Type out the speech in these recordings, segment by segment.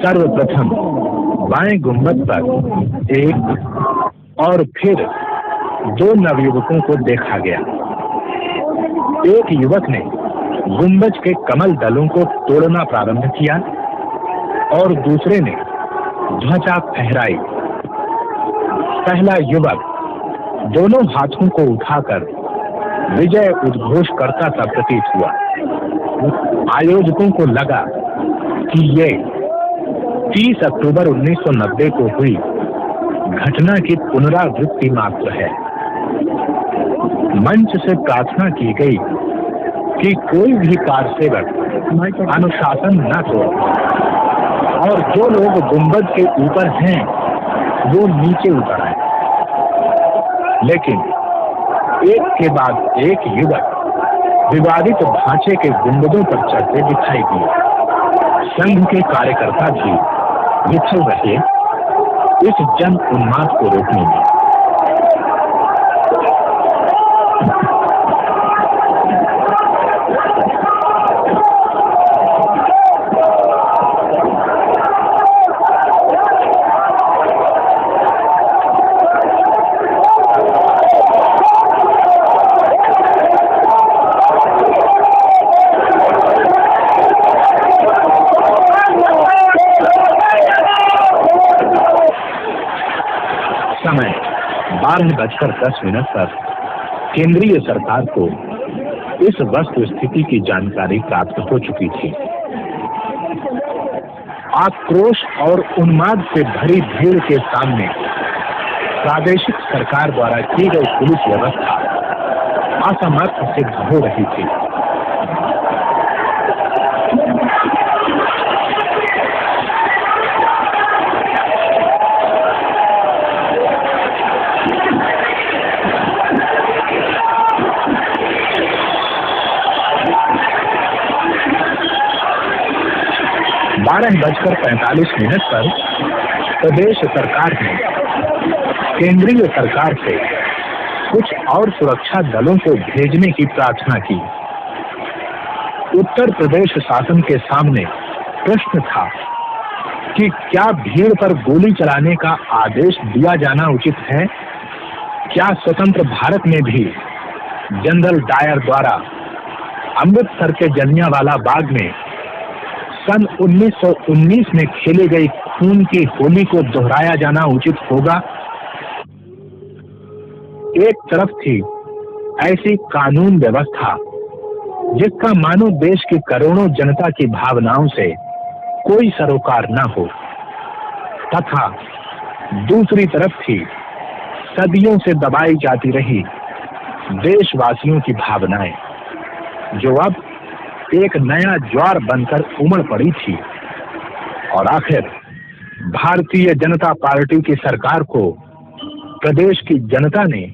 सर्वप्रथम बाएं गुंबद पर एक और फिर दो नवयुवकों को देखा गया। एक युवक ने गुंबज के कमल दलों को तोड़ना प्रारंभ किया और दूसरे ने ध्वजा फहराई। पहला युवक दोनों हाथों को उठाकर विजय उद्घोष करता सा प्रतीत हुआ। आयोजकों को लगा कि ये 30 अक्टूबर 1990 को हुई घटना की पुनरावृत्ति मात्र है। मंच से प्रार्थना की गई कि कोई भी कारसेवक अनुशासन न तोड़े और जो लोग गुंबद के ऊपर हैं वो नीचे उतर आए। लेकिन एक के बाद एक युवक विवादित ढांचे के गुंबदों पर चढ़ते दिखाई दिए। संघ के कार्यकर्ता भी विफल रहे इस जन उन्माद को रोकने में। समय 12:10 पर केंद्रीय सरकार को इस वस्तु स्थिति की जानकारी प्राप्त हो चुकी थी। आक्रोश और उन्माद से भरी भीड़ के सामने प्रादेशिक सरकार द्वारा की गई पुलिस व्यवस्था असमर्थ सिद्ध हो रही थी। 12:45 पर प्रदेश सरकार ने केंद्रीय सरकार से कुछ और सुरक्षा दलों को भेजने की प्रार्थना की। उत्तर प्रदेश शासन के सामने प्रश्न था कि क्या भीड़ पर गोली चलाने का आदेश दिया जाना उचित है? क्या स्वतंत्र भारत में भी जनरल डायर द्वारा अमृतसर के जलियांवाला बाग में सन 1919 में खेली गई खून की होली को दोहराया जाना उचित होगा? एक तरफ थी ऐसी कानून व्यवस्था जिसका मानो देश की करोड़ों जनता की भावनाओं से कोई सरोकार न हो, तथा दूसरी तरफ थी सदियों से दबाई जाती रही देशवासियों की भावनाएं, जो अब एक नया ज्वार बनकर उमड़ पड़ी थी। और आखिर भारतीय जनता पार्टी की सरकार को प्रदेश की जनता ने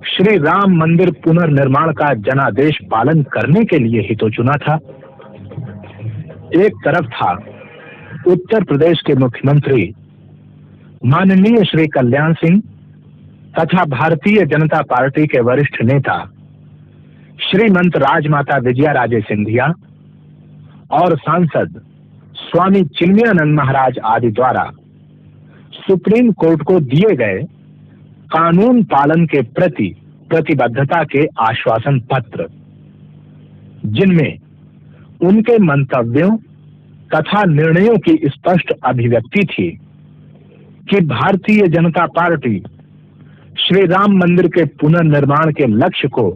श्री राम मंदिर पुनर्निर्माण का जनादेश पालन करने के लिए ही तो चुना था। एक तरफ था उत्तर प्रदेश के मुख्यमंत्री माननीय श्री कल्याण सिंह तथा भारतीय जनता पार्टी के वरिष्ठ नेता श्रीमंत राजमाता विजया राजे सिंधिया और सांसद स्वामी चिन्मयानंद महाराज आदि द्वारा सुप्रीम कोर्ट को दिए गए कानून पालन के प्रति प्रतिबद्धता के आश्वासन पत्र, जिनमें उनके मंतव्यों तथा निर्णयों की स्पष्ट अभिव्यक्ति थी कि भारतीय जनता पार्टी श्री राम मंदिर के पुनर्निर्माण के लक्ष्य को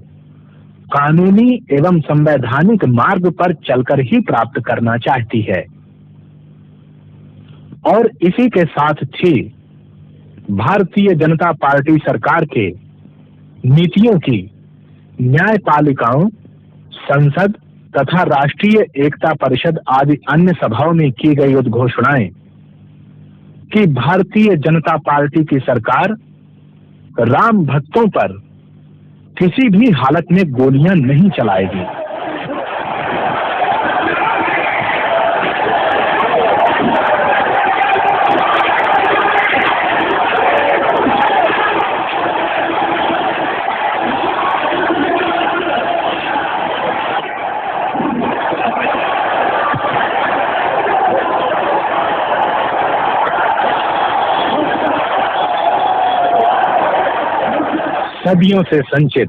कानूनी एवं संवैधानिक मार्ग पर चलकर ही प्राप्त करना चाहती है। और इसी के साथ थी भारतीय जनता पार्टी सरकार के नीतियों की न्यायपालिकाओं, संसद तथा राष्ट्रीय एकता परिषद आदि अन्य सभाओं में की गई उद्घोषणाएं कि भारतीय जनता पार्टी की सरकार राम भक्तों पर किसी भी हालत में गोलियां नहीं चलाएगी। सदियों से संचित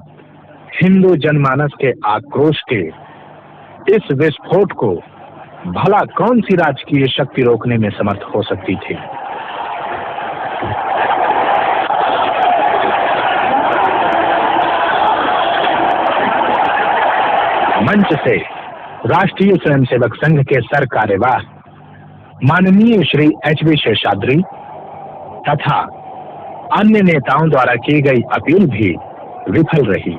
हिंदू जनमानस के आक्रोश के इस विस्फोट को भला कौन सी राजकीय शक्ति रोकने में समर्थ हो सकती थी? मंच से राष्ट्रीय स्वयंसेवक संघ के सर कार्यवाह माननीय श्री एच.वी. शेषाद्री तथा अन्य नेताओं द्वारा की गई अपील भी विफल रही।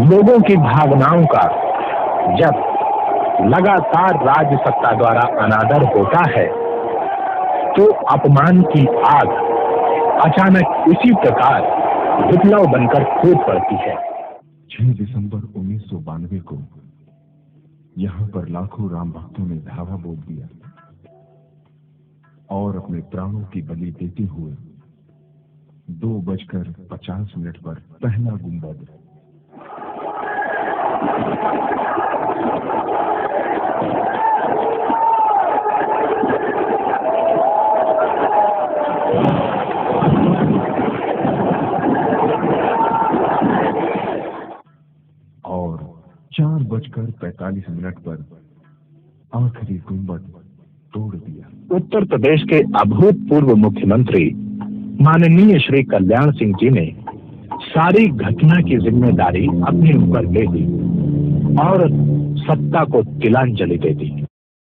लोगों की भावनाओं का जब लगातार राज्य सत्ता द्वारा अनादर होता है तो अपमान की आग अचानक इसी प्रकार विप्लव बनकर फूट पड़ती है। 6 दिसंबर 1992 को यहाँ पर लाखों राम भक्तों ने धावा बोल दिया और अपने प्राणों की बलि देते हुए 2:50 पर पहला गुंबद और 4:45 पर आखिरी गुंबद तोड़ दिया। उत्तर प्रदेश के अभूतपूर्व मुख्यमंत्री माननीय श्री कल्याण सिंह जी ने सारी घटना की जिम्मेदारी अपने ऊपर ले ली और सत्ता को तिलांजलि दे दी।